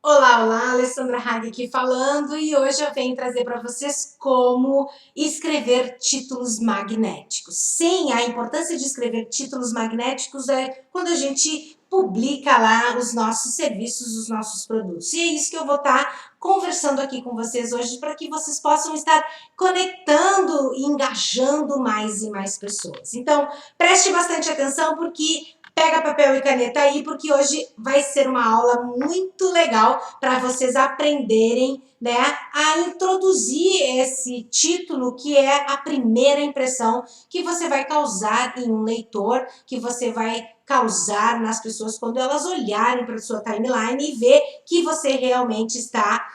Olá, olá, Alessandra Hague aqui falando e hoje eu venho trazer para vocês como escrever títulos magnéticos. Sim, a importância de escrever títulos magnéticos é quando a gente publica lá os nossos serviços, os nossos produtos. E é isso que eu vou estar conversando aqui com vocês hoje para que vocês possam estar conectando e engajando mais e mais pessoas. Então, preste bastante atenção porque pega papel e caneta aí, porque hoje vai ser uma aula muito legal para vocês aprenderem, né, a introduzir esse título que é a primeira impressão que você vai causar em um leitor, que você vai causar nas pessoas quando elas olharem para sua timeline e ver que você realmente está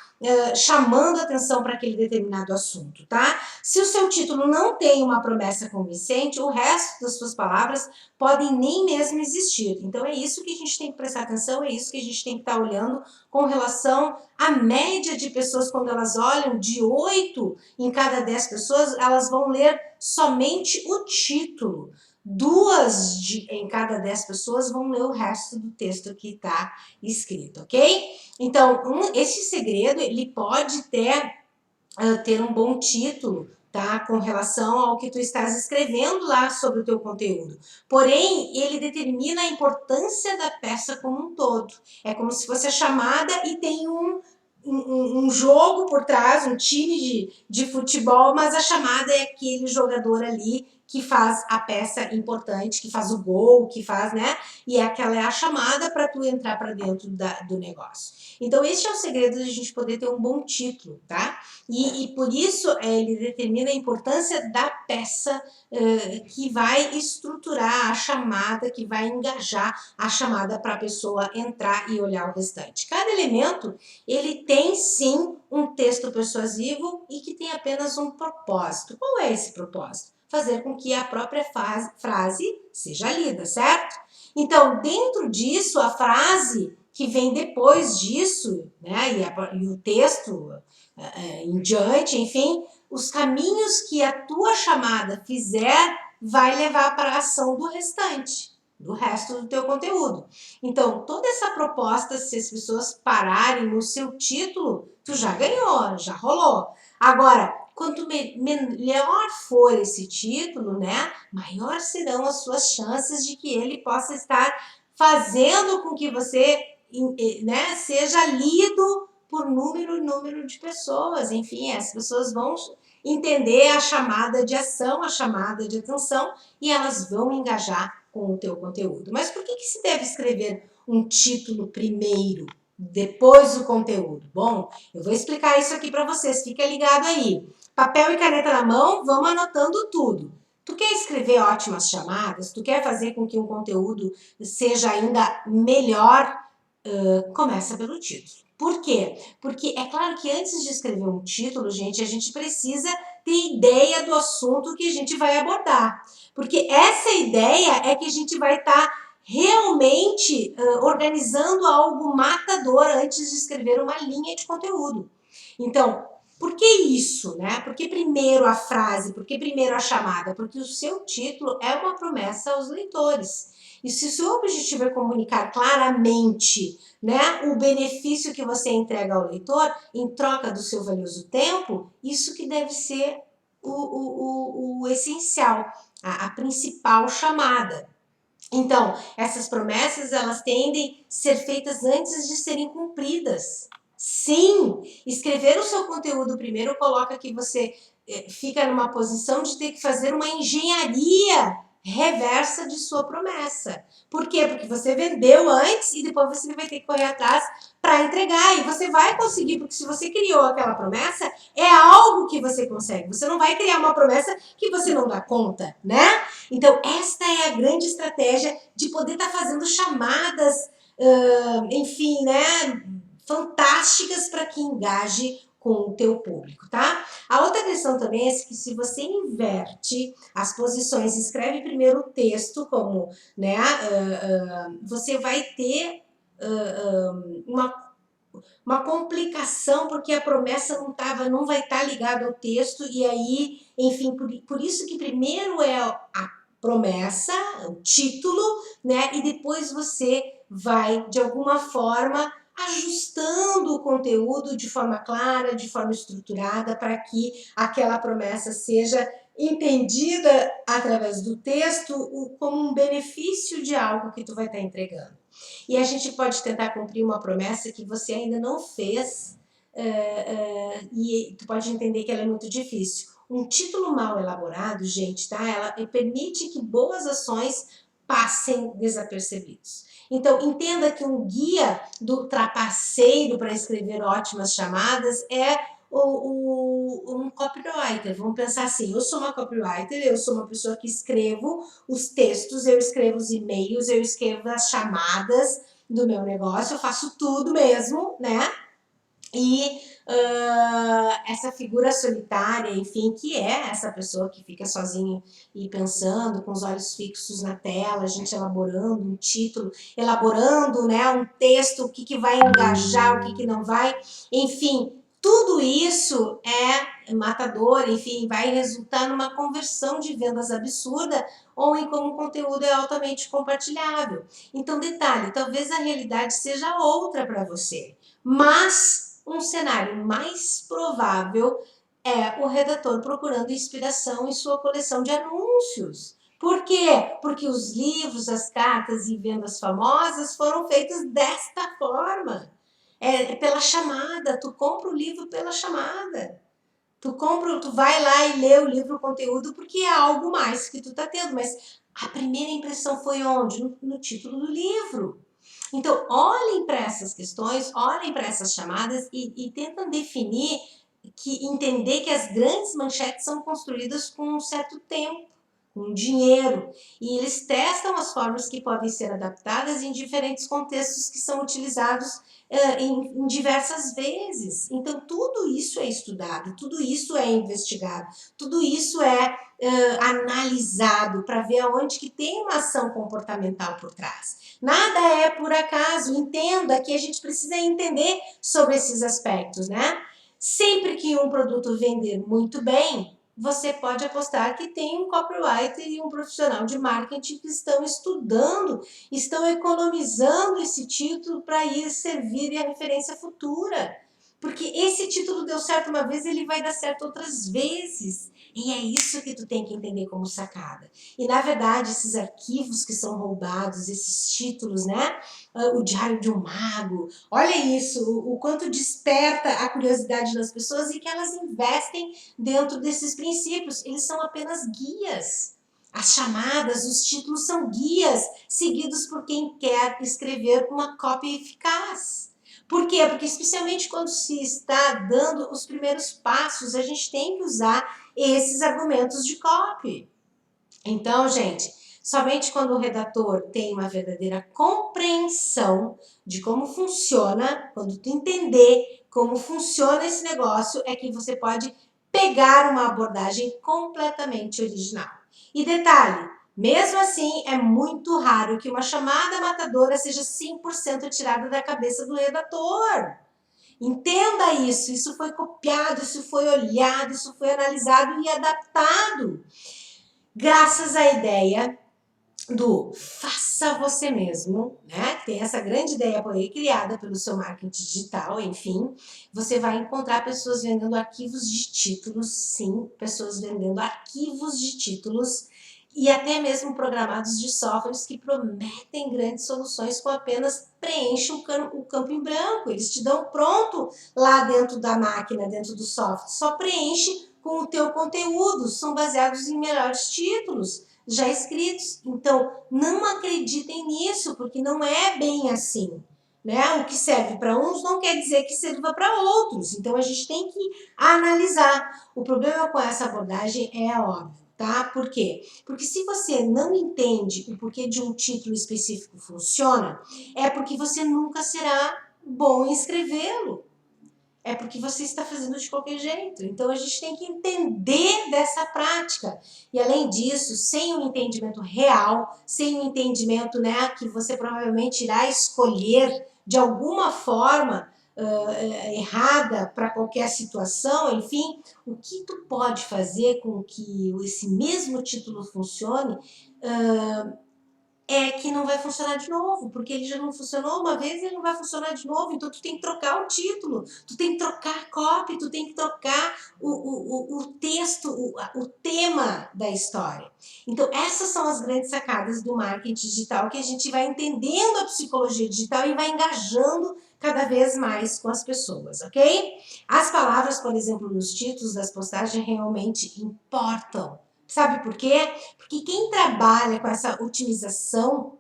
chamando atenção para aquele determinado assunto, tá? Se o seu título não tem uma promessa convincente, o resto das suas palavras podem nem mesmo existir. Então é isso que a gente tem que prestar atenção, é isso que a gente tem que estar olhando com relação à média de pessoas. Quando elas olham, de 8 em cada 10 pessoas, elas vão ler somente o título. 2 em cada 10 pessoas vão ler o resto do texto que está escrito, ok? Então, esse segredo, ele pode ter um bom título, tá? Com relação ao que tu estás escrevendo lá sobre o teu conteúdo. Porém, ele determina a importância da peça como um todo. É como se fosse a chamada e tem um jogo por trás, um time de futebol, mas a chamada é aquele jogador ali que faz a peça importante, que faz o gol, que faz, né? E aquela é a chamada para tu entrar para dentro do negócio. Então, esse é o segredo de a gente poder ter um bom título, tá? E por isso ele determina a importância da peça que vai estruturar a chamada, que vai engajar a chamada para a pessoa entrar e olhar o restante. Cada elemento, ele tem sim um texto persuasivo e que tem apenas um propósito. Qual é esse propósito? Fazer com que a própria frase seja lida, certo? Então, dentro disso, a frase que vem depois disso, né, e o texto em diante, enfim, os caminhos que a tua chamada fizer vai levar para a ação do restante, do resto do teu conteúdo. Então, toda essa proposta, se as pessoas pararem no seu título, tu já ganhou, já rolou. Agora, quanto melhor for esse título, né, maior serão as suas chances de que ele possa estar fazendo com que você, né, seja lido por número de pessoas. Enfim, as pessoas vão entender a chamada de ação, a chamada de atenção, e elas vão engajar com o teu conteúdo. Mas por que se deve escrever um título primeiro, depois o conteúdo? Bom, eu vou explicar isso aqui para vocês, fica ligado aí. Papel e caneta na mão, vamos anotando tudo. Tu quer escrever ótimas chamadas? Tu quer fazer com que um conteúdo seja ainda melhor? Começa pelo título. Por quê? Porque é claro que antes de escrever um título, gente, a gente precisa ter ideia do assunto que a gente vai abordar. Porque essa ideia é que a gente vai estar realmente organizando algo matador antes de escrever uma linha de conteúdo. Então, por que isso, né? Por que primeiro a frase? Por que primeiro a chamada? Porque o seu título é uma promessa aos leitores. E se o seu objetivo é comunicar claramente, né, o benefício que você entrega ao leitor em troca do seu valioso tempo, isso que deve ser o essencial, a principal chamada. Então, essas promessas, elas tendem a ser feitas antes de serem cumpridas. Sim, escrever o seu conteúdo primeiro coloca que você fica numa posição de ter que fazer uma engenharia reversa de sua promessa. Por quê? Porque você vendeu antes e depois você vai ter que correr atrás para entregar. E você vai conseguir, porque se você criou aquela promessa, é algo que você consegue. Você não vai criar uma promessa que você não dá conta, né? Então, esta é a grande estratégia de poder estar fazendo chamadas, enfim, né, fantásticas para que engaje com o teu público, tá? A outra questão também é que se você inverte as posições, escreve primeiro o texto, como, né, você vai ter uma complicação, porque a promessa não vai estar ligada ao texto, e aí, enfim, por isso que primeiro é a promessa, o título, né, e depois você vai, de alguma forma, ajustando o conteúdo de forma clara, de forma estruturada, para que aquela promessa seja entendida através do texto como um benefício de algo que tu vai estar entregando. E a gente pode tentar cumprir uma promessa que você ainda não fez, e tu pode entender que ela é muito difícil. Um título mal elaborado, gente, tá? Ela permite que boas ações passem desapercebidos. Então, entenda que um guia do trapaceiro para escrever ótimas chamadas é um copywriter. Vamos pensar assim, eu sou uma copywriter, eu sou uma pessoa que escrevo os textos, eu escrevo os e-mails, eu escrevo as chamadas do meu negócio, eu faço tudo mesmo, né? E essa figura solitária, enfim, que é essa pessoa que fica sozinha e pensando, com os olhos fixos na tela, a gente elaborando um título, elaborando, né, um texto, o que vai engajar, o que não vai, enfim, tudo isso é matador, enfim, vai resultar numa conversão de vendas absurda ou em como o conteúdo é altamente compartilhável. Então, detalhe, talvez a realidade seja outra para você, mas um cenário mais provável é o redator procurando inspiração em sua coleção de anúncios. Por quê? Porque os livros, as cartas e vendas famosas foram feitas desta forma. É pela chamada, tu compra o livro pela chamada. Tu vai lá e lê o livro, o conteúdo, porque é algo mais que tu tá tendo. Mas a primeira impressão foi onde? No título do livro. Então, olhem para essas questões, olhem para essas chamadas e tentam definir, entender que as grandes manchetes são construídas com um certo tempo, com dinheiro, e eles testam as formas que podem ser adaptadas em diferentes contextos que são utilizados em diversas vezes. Então, tudo isso é estudado, tudo isso é investigado, tudo isso é analisado para ver aonde que tem uma ação comportamental por trás. Nada é por acaso, entenda que a gente precisa entender sobre esses aspectos, né? Sempre que um produto vender muito bem, você pode apostar que tem um copywriter e um profissional de marketing que estão estudando, estão economizando esse título para ir servir a referência futura. Porque esse título deu certo uma vez, ele vai dar certo outras vezes. E é isso que tu tem que entender como sacada. E, na verdade, esses arquivos que são roubados, esses títulos, né? O Diário de um Mago, olha isso, o quanto desperta a curiosidade das pessoas e que elas investem dentro desses princípios. Eles são apenas guias. As chamadas, os títulos são guias seguidos por quem quer escrever uma cópia eficaz. Por quê? Porque especialmente quando se está dando os primeiros passos, a gente tem que usar esses argumentos de copy. Então, gente, somente quando o redator tem uma verdadeira compreensão de como funciona, quando tu entender como funciona esse negócio, é que você pode pegar uma abordagem completamente original. E detalhe, mesmo assim, é muito raro que uma chamada matadora seja 100% tirada da cabeça do redator. Entenda isso, isso foi copiado, isso foi olhado, isso foi analisado e adaptado. Graças à ideia do faça você mesmo, né? Tem essa grande ideia por aí, criada pelo seu marketing digital, enfim. Você vai encontrar pessoas vendendo arquivos de títulos, sim, pessoas vendendo arquivos de títulos e até mesmo programados de softwares que prometem grandes soluções com apenas preenche o campo em branco. Eles te dão pronto lá dentro da máquina, dentro do software. Só preenche com o teu conteúdo, são baseados em melhores títulos já escritos. Então, não acreditem nisso, porque não é bem assim. Né? O que serve para uns não quer dizer que sirva para outros. Então, a gente tem que analisar. O problema com essa abordagem é óbvio. Tá? Por quê? Porque se você não entende o porquê de um título específico funciona, é porque você nunca será bom em escrevê-lo. É porque você está fazendo de qualquer jeito. Então, a gente tem que entender dessa prática. E, além disso, sem um entendimento real, sem um entendimento, né, que você provavelmente irá escolher de alguma forma errada para qualquer situação, enfim, o que tu pode fazer com que esse mesmo título funcione é que não vai funcionar de novo, porque ele já não funcionou uma vez e ele não vai funcionar de novo, então tu tem que trocar o título, tu tem que trocar a copy, tu tem que trocar o texto, o tema da história. Então essas são as grandes sacadas do marketing digital, que a gente vai entendendo a psicologia digital e vai engajando cada vez mais com as pessoas, ok? As palavras, por exemplo, nos títulos das postagens realmente importam. Sabe por quê? Porque quem trabalha com essa otimização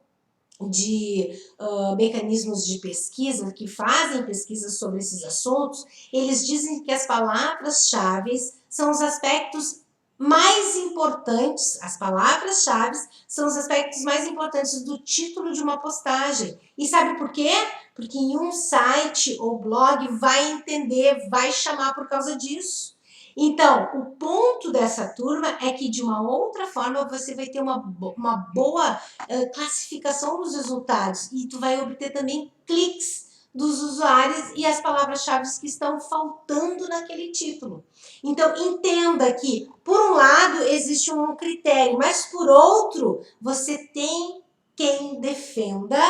de mecanismos de pesquisa, que fazem pesquisas sobre esses assuntos, eles dizem que as palavras-chave são os aspectos mais importantes, as palavras-chave são os aspectos mais importantes do título de uma postagem. E sabe por quê? Porque em um site ou blog vai entender, vai chamar por causa disso. Então, o ponto dessa turma é que, de uma outra forma, você vai ter uma boa classificação dos resultados e tu vai obter também cliques dos usuários e as palavras-chave que estão faltando naquele título. Então, entenda que, por um lado, existe um critério, mas por outro, você tem quem defenda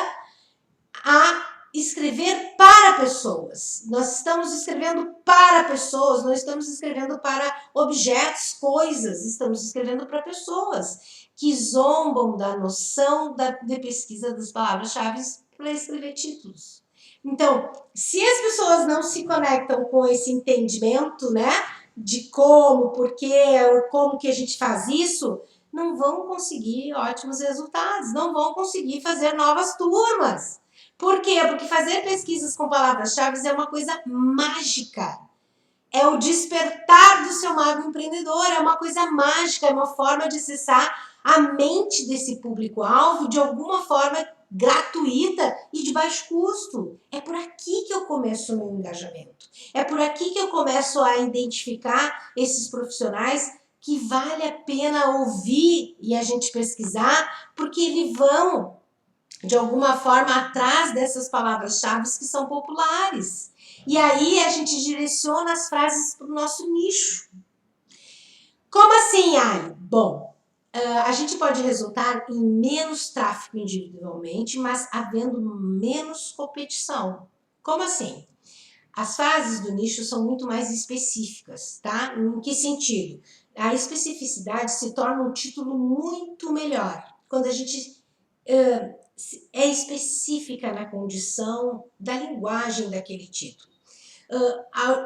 a escrever para pessoas. Nós estamos escrevendo para pessoas, não estamos escrevendo para objetos, coisas, estamos escrevendo para pessoas que zombam da noção de pesquisa das palavras-chave para escrever títulos. Então, se as pessoas não se conectam com esse entendimento, né, de como, porquê, como que a gente faz isso, não vão conseguir ótimos resultados, não vão conseguir fazer novas turmas. Por quê? Porque fazer pesquisas com palavras-chave é uma coisa mágica. É o despertar do seu mago empreendedor, é uma coisa mágica, é uma forma de acessar a mente desse público-alvo de alguma forma gratuita e de baixo custo. É por aqui que eu começo o meu engajamento. É por aqui que eu começo a identificar esses profissionais que vale a pena ouvir e a gente pesquisar, porque eles vão de alguma forma atrás dessas palavras-chave que são populares. E aí a gente direciona as frases para o nosso nicho. Como assim, Ali? Bom, a gente pode resultar em menos tráfego individualmente, mas havendo menos competição. Como assim? As frases do nicho são muito mais específicas, tá? Em que sentido? A especificidade se torna um título muito melhor. Quando a gente é específica na condição da linguagem daquele título.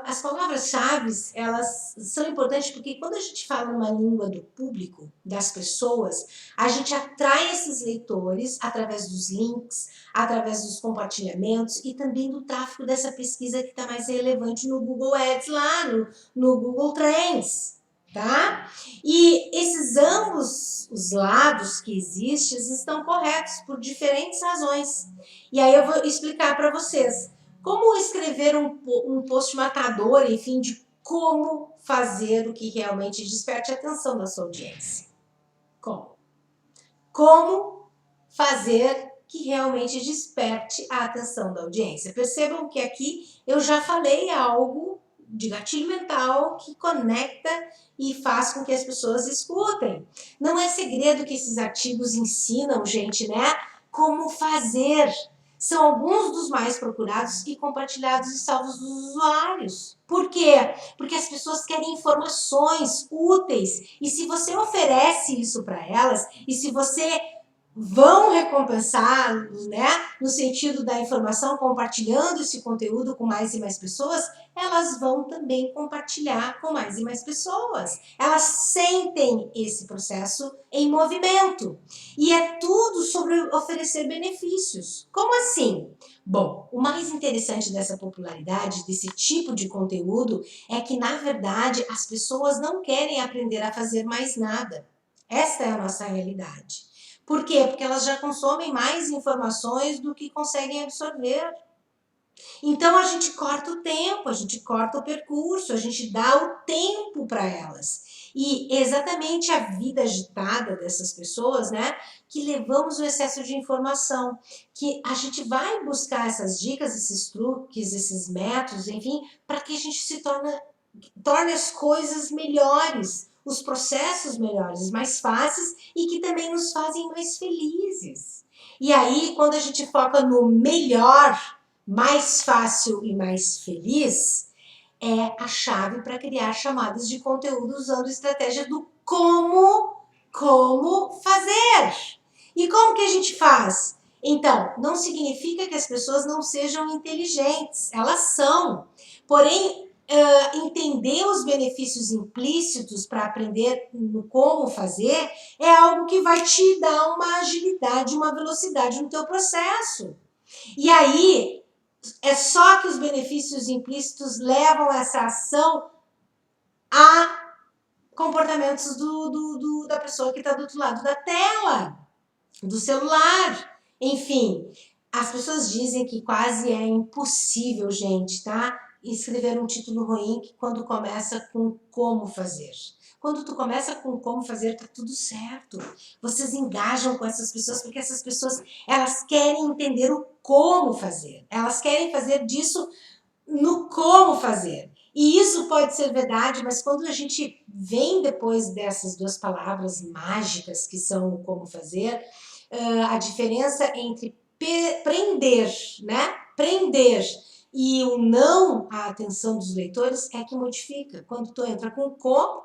As palavras-chave, elas são importantes porque quando a gente fala numa língua do público, das pessoas, a gente atrai esses leitores através dos links, através dos compartilhamentos e também do tráfego dessa pesquisa que está mais relevante no Google Ads lá, no Google Trends. Tá? E esses ambos os lados que existem estão corretos por diferentes razões. E aí eu vou explicar para vocês como escrever um post matador, enfim, de como fazer o que realmente desperte a atenção da sua audiência. Como fazer que realmente desperte a atenção da audiência. Percebam que aqui eu já falei algo de gatilho mental que conecta e faz com que as pessoas escutem. Não é segredo que esses artigos ensinam, gente, né? Como fazer. São alguns dos mais procurados e compartilhados e salvos dos usuários. Por quê? Porque as pessoas querem informações úteis. E se você oferece isso para elas, e se você vão recompensar, né, no sentido da informação, compartilhando esse conteúdo com mais e mais pessoas, elas vão também compartilhar com mais e mais pessoas. Elas sentem esse processo em movimento. E é tudo sobre oferecer benefícios. Como assim? Bom, o mais interessante dessa popularidade, desse tipo de conteúdo, é que, na verdade, as pessoas não querem aprender a fazer mais nada. Esta é a nossa realidade. Por quê? Porque elas já consomem mais informações do que conseguem absorver. Então a gente corta o tempo, a gente corta o percurso, a gente dá o tempo para elas. E exatamente a vida agitada dessas pessoas, né, que levamos o excesso de informação, que a gente vai buscar essas dicas, esses truques, esses métodos, enfim, para que a gente se torne as coisas melhores, os processos melhores, mais fáceis e que também nos fazem mais felizes. E aí, quando a gente foca no melhor, mais fácil e mais feliz, é a chave para criar chamadas de conteúdo usando a estratégia do como fazer. E como que a gente faz? Então, não significa que as pessoas não sejam inteligentes, elas são. Porém, entender os benefícios implícitos para aprender como fazer é algo que vai te dar uma agilidade, uma velocidade no teu processo. E aí, é só que os benefícios implícitos levam essa ação a comportamentos da pessoa que está do outro lado da tela, do celular. Enfim, as pessoas dizem que quase é impossível, gente, tá? Escrever um título ruim quando começa com como fazer. Quando tu começa com como fazer, tá tudo certo. Vocês engajam com essas pessoas porque essas pessoas, elas querem entender o como fazer. Elas querem fazer disso no como fazer. E isso pode ser verdade, mas quando a gente vem depois dessas duas palavras mágicas que são o como fazer, a diferença entre prender, né? Prender e o não à atenção dos leitores é que modifica. Quando tu entra com como,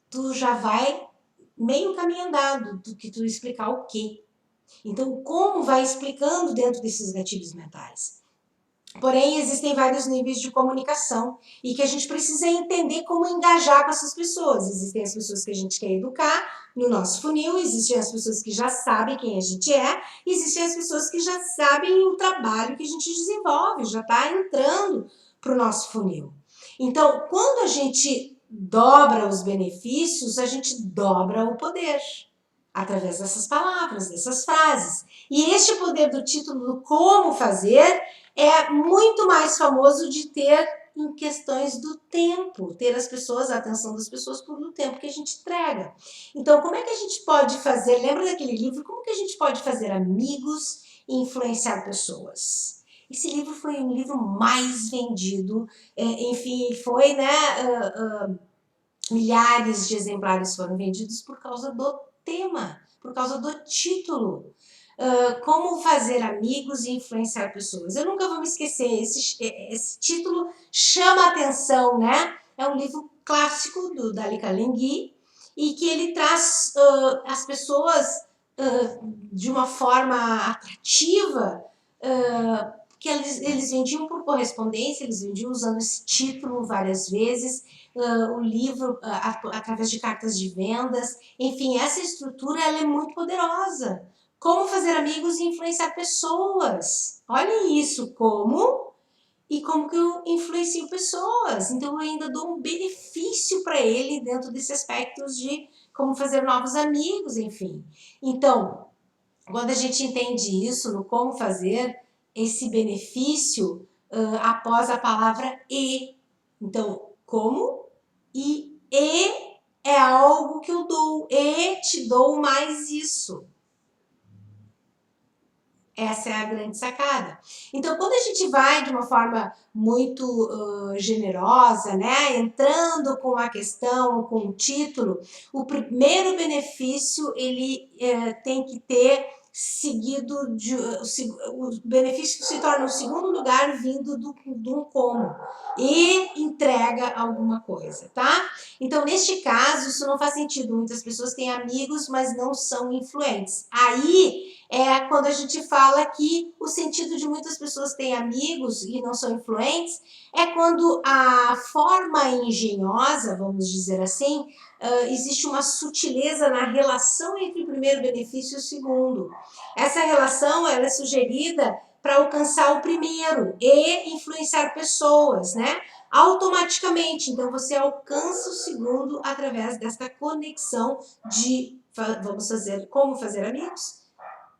tu já vai meio caminho andado do que tu explicar o quê. Então, o como vai explicando dentro desses gatilhos mentais. Porém, existem vários níveis de comunicação e que a gente precisa entender como engajar com essas pessoas. Existem as pessoas que a gente quer educar no nosso funil, existem as pessoas que já sabem quem a gente é, existem as pessoas que já sabem o trabalho que a gente desenvolve, já está entrando para o nosso funil. Então, quando a gente dobra os benefícios, a gente dobra o poder através dessas palavras, dessas frases. E este poder do título do como fazer é muito mais famoso de ter em questões do tempo, ter as pessoas, a atenção das pessoas por um tempo que a gente entrega. Então, como é que a gente pode fazer, lembra daquele livro, como que a gente pode fazer amigos e influenciar pessoas? Esse livro foi um livro mais vendido, enfim, foi, né, milhares de exemplares foram vendidos por causa do tema, por causa do título. Como fazer amigos e influenciar pessoas. Eu nunca vou me esquecer, esse título chama a atenção, né? É um livro clássico do Dali Carnegie e que ele traz as pessoas de uma forma atrativa, que eles vendiam por correspondência, eles vendiam usando esse título várias vezes, o livro através de cartas de vendas, enfim, essa estrutura ela é muito poderosa. Como fazer amigos e influenciar pessoas. Olhem isso, como e como que eu influencio pessoas. Então eu ainda dou um benefício para ele dentro desse aspecto de como fazer novos amigos, enfim. Então, quando a gente entende isso no como fazer, esse benefício após a palavra e. Então, como e é algo que eu dou. E te dou mais isso. Essa é a grande sacada. Então, quando a gente vai de uma forma muito generosa, né, entrando com a questão, com o título, o primeiro benefício ele tem que ter seguido de o benefício se torna o segundo lugar vindo do como e entrega alguma coisa, tá? Então, neste caso, isso não faz sentido. Muitas pessoas têm amigos, mas não são influentes. Aí é quando a gente fala que o sentido de muitas pessoas terem amigos e não são influentes é quando a forma engenhosa, vamos dizer assim, existe uma sutileza na relação entre o primeiro benefício e o segundo. Essa relação ela é sugerida para alcançar o primeiro e influenciar pessoas, né? Automaticamente. Então você alcança o segundo através desta conexão de vamos fazer como fazer amigos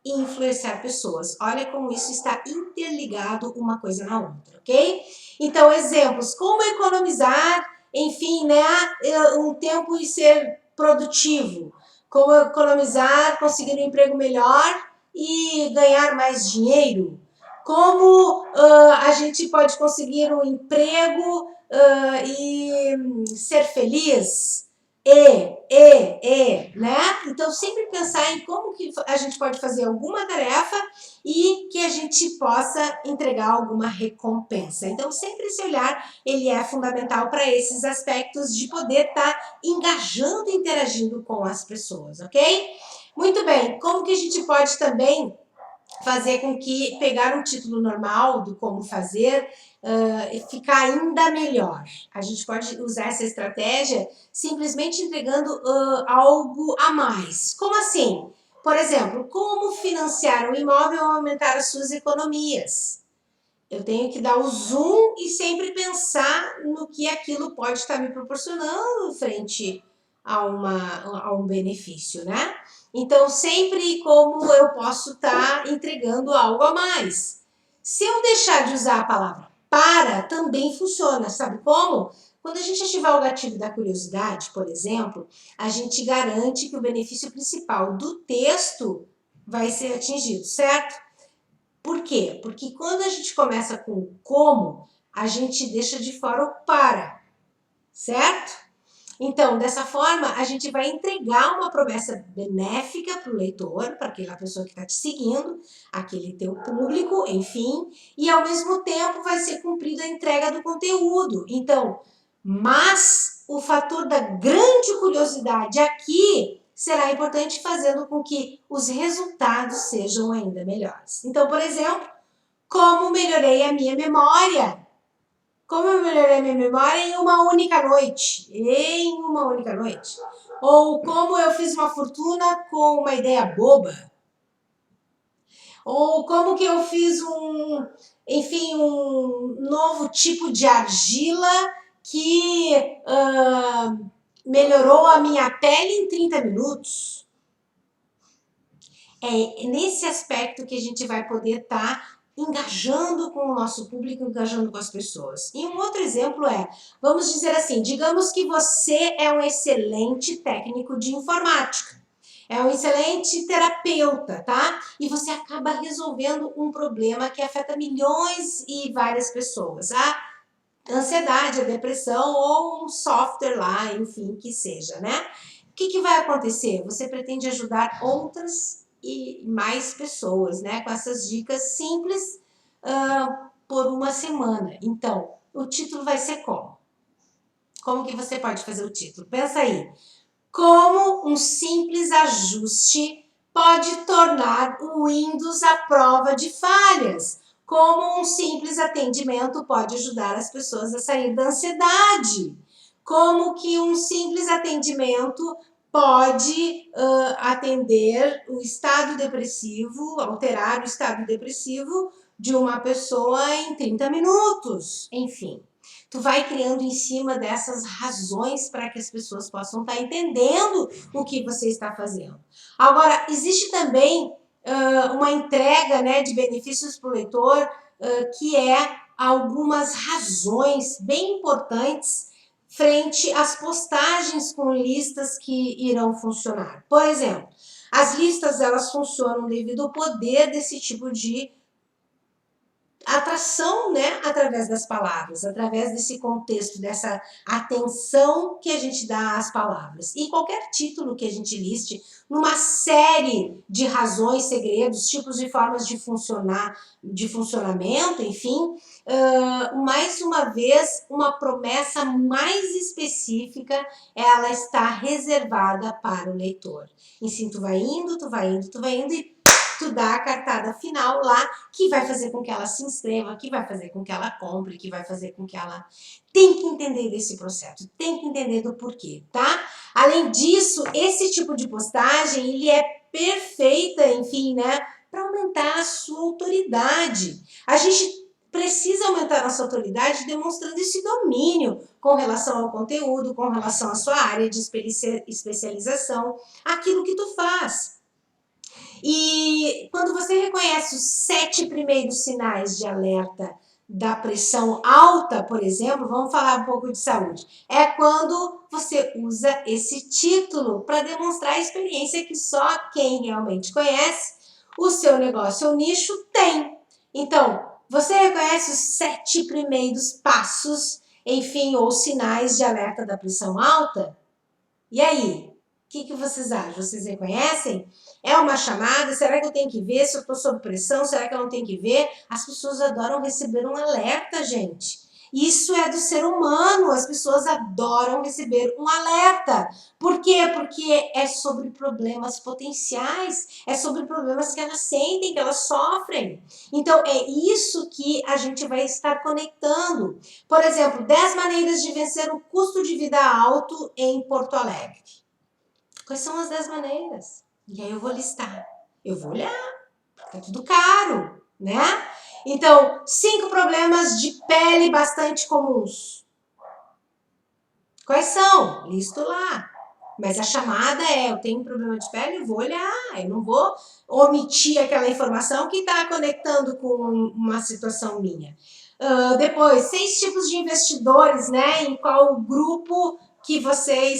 e influenciar pessoas. Olha como isso está interligado uma coisa na outra, ok? Então, exemplos, como economizar, enfim, né, um tempo e ser produtivo, como economizar, conseguir um emprego melhor e ganhar mais dinheiro, como a gente pode conseguir um emprego e ser feliz, né? Então, sempre pensar em como que a gente pode fazer alguma tarefa e que a gente possa entregar alguma recompensa. Então, sempre esse olhar, ele é fundamental para esses aspectos de poder estar engajando e interagindo com as pessoas, ok? Muito bem, como que a gente pode também fazer com que pegar um título normal do como fazer ficar ainda melhor. A gente pode usar essa estratégia simplesmente entregando algo a mais. Como assim? Por exemplo, como financiar um imóvel ou aumentar as suas economias? Eu tenho que dar o zoom e sempre pensar no que aquilo pode estar me proporcionando frente a um benefício, né? Então, sempre como eu posso estar entregando algo a mais. Se eu deixar de usar a palavra para, também funciona. Sabe como? Quando a gente ativar o gatilho da curiosidade, por exemplo, a gente garante que o benefício principal do texto vai ser atingido, certo? Por quê? Porque quando a gente começa com o como, a gente deixa de fora o para, certo? Então, dessa forma, a gente vai entregar uma promessa benéfica para o leitor, para aquela pessoa que está te seguindo, aquele teu público, enfim, e ao mesmo tempo vai ser cumprida a entrega do conteúdo. Então, mas o fator da grande curiosidade aqui será importante, fazendo com que os resultados sejam ainda melhores. Então, por exemplo, como melhorei a minha memória? Como eu melhorei a minha memória em uma única noite? Em uma única noite. Ou como eu fiz uma fortuna com uma ideia boba? Ou como que eu fiz um novo tipo de argila que melhorou a minha pele em 30 minutos? É nesse aspecto que a gente vai poder estar engajando com o nosso público, engajando com as pessoas. E um outro exemplo é, vamos dizer assim, digamos que você é um excelente técnico de informática, é um excelente terapeuta, tá? E você acaba resolvendo um problema que afeta milhões e várias pessoas. A ansiedade, a depressão ou um software lá, enfim, que seja, né? O que vai acontecer? Você pretende ajudar outras e mais pessoas, né? Com essas dicas simples por uma semana. Então, o título vai ser como? Como que você pode fazer o título? Pensa aí. Como um simples ajuste pode tornar o Windows à prova de falhas? Como um simples atendimento pode ajudar as pessoas a sair da ansiedade? Como que um simples atendimento pode atender o estado depressivo, alterar o estado depressivo de uma pessoa em 30 minutos? Enfim, tu vai criando em cima dessas razões para que as pessoas possam estar entendendo o que você está fazendo. Agora, existe também uma entrega, né, de benefícios para o leitor, que é algumas razões bem importantes frente às postagens com listas que irão funcionar. Por exemplo, as listas, elas funcionam devido ao poder desse tipo de atração, né, através das palavras, através desse contexto, dessa atenção que a gente dá às palavras. E qualquer título que a gente liste, numa série de razões, segredos, tipos e formas de funcionar, de funcionamento, enfim, mais uma vez, uma promessa mais específica, ela está reservada para o leitor. E sim, tu vai indo, tu vai indo, tu vai indo e tu dá a cartada final lá, que vai fazer com que ela se inscreva, que vai fazer com que ela compre, que vai fazer com que ela tem que entender desse processo, tem que entender do porquê, tá? Além disso, esse tipo de postagem, ele é perfeita, enfim, né, para aumentar a sua autoridade. A gente precisa aumentar a nossa autoridade demonstrando esse domínio com relação ao conteúdo, com relação à sua área de especialização, aquilo que tu faz. E quando você reconhece os 7 primeiros sinais de alerta da pressão alta, por exemplo, vamos falar um pouco de saúde, é quando você usa esse título para demonstrar a experiência que só quem realmente conhece o seu negócio ou nicho tem. Então, você reconhece os 7 primeiros passos, enfim, ou sinais de alerta da pressão alta? E aí? O que vocês acham? Vocês reconhecem? É uma chamada? Será que eu tenho que ver? Se eu estou sob pressão, será que eu não tenho que ver? As pessoas adoram receber um alerta, gente. Isso é do ser humano. As pessoas adoram receber um alerta. Por quê? Porque é sobre problemas potenciais, é sobre problemas que elas sentem, que elas sofrem. Então, é isso que a gente vai estar conectando. Por exemplo, 10 maneiras de vencer o custo de vida alto em Porto Alegre. Quais são as 10 maneiras? E aí eu vou listar. Eu vou olhar. Tá tudo caro, né? Então, 5 problemas de pele bastante comuns. Quais são? Listo lá. Mas a chamada é, eu tenho um problema de pele, eu vou olhar. Eu não vou omitir aquela informação que está conectando com uma situação minha. Depois, 6 tipos de investidores, né? Em qual grupo que você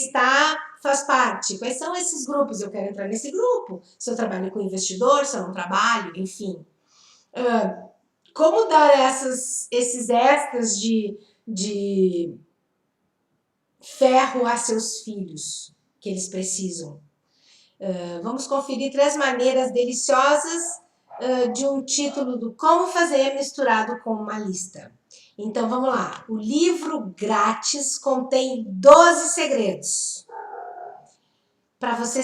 faz parte. Quais são esses grupos? Eu quero entrar nesse grupo. Se eu trabalho com investidor, se eu não trabalho, enfim. Como dar esses extras de ferro a seus filhos que eles precisam? Vamos conferir 3 maneiras deliciosas de um título do Como Fazer misturado com uma lista. Então vamos lá. O livro grátis contém 12 segredos para você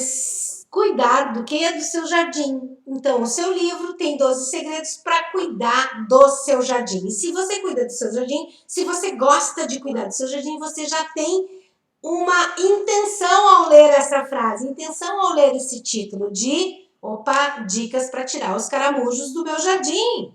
cuidar do que é do seu jardim. Então, o seu livro tem 12 segredos para cuidar do seu jardim. E se você cuida do seu jardim, se você gosta de cuidar do seu jardim, você já tem uma intenção ao ler essa frase, intenção ao ler esse título de, dicas para tirar os caramujos do meu jardim.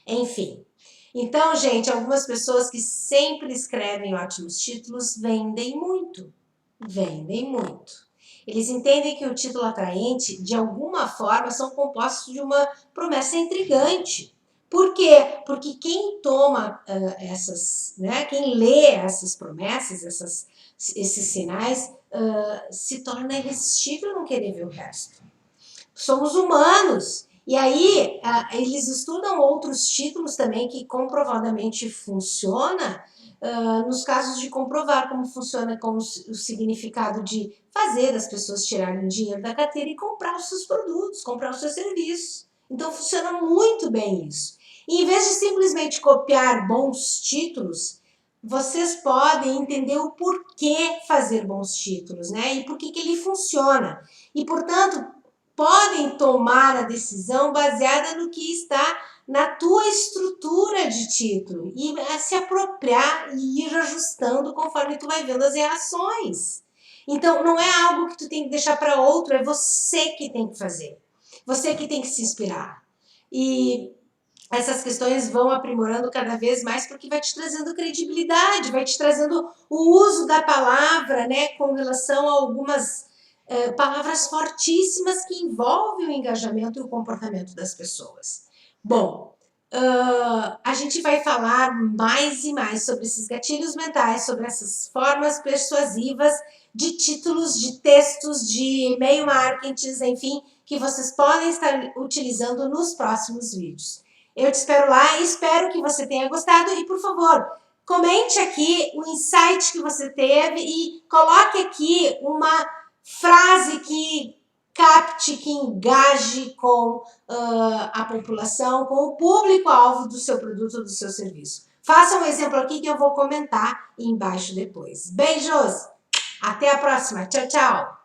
Enfim. Então, gente, algumas pessoas que sempre escrevem ótimos títulos vendem muito. Vendem muito. Eles entendem que o título atraente, de alguma forma, são compostos de uma promessa intrigante. Por quê? Porque quem toma quem lê essas promessas, esses sinais, se torna irresistível não querer ver o resto. Somos humanos. E aí, eles estudam outros títulos também que comprovadamente funciona, nos casos de comprovar como funciona com o significado de fazer as pessoas tirarem dinheiro da carteira e comprar os seus produtos, comprar os seus serviços. Então, funciona muito bem isso. E, em vez de simplesmente copiar bons títulos, vocês podem entender o porquê fazer bons títulos, né? E por que ele funciona. E, portanto, podem tomar a decisão baseada no que está na tua estrutura de título e se apropriar e ir ajustando conforme tu vai vendo as reações. Então, não é algo que tu tem que deixar para outro, é você que tem que fazer. Você que tem que se inspirar. E essas questões vão aprimorando cada vez mais porque vai te trazendo credibilidade, vai te trazendo o uso da palavra, né, com relação a algumas palavras fortíssimas que envolvem o engajamento e o comportamento das pessoas. Bom, a gente vai falar mais e mais sobre esses gatilhos mentais, sobre essas formas persuasivas de títulos, de textos, de e-mail marketing, enfim, que vocês podem estar utilizando nos próximos vídeos. Eu te espero lá e espero que você tenha gostado e, por favor, comente aqui o insight que você teve e coloque aqui uma frase que capte, que engaje com a população, com o público-alvo do seu produto ou do seu serviço. Faça um exemplo aqui que eu vou comentar embaixo depois. Beijos! Até a próxima. Tchau, tchau!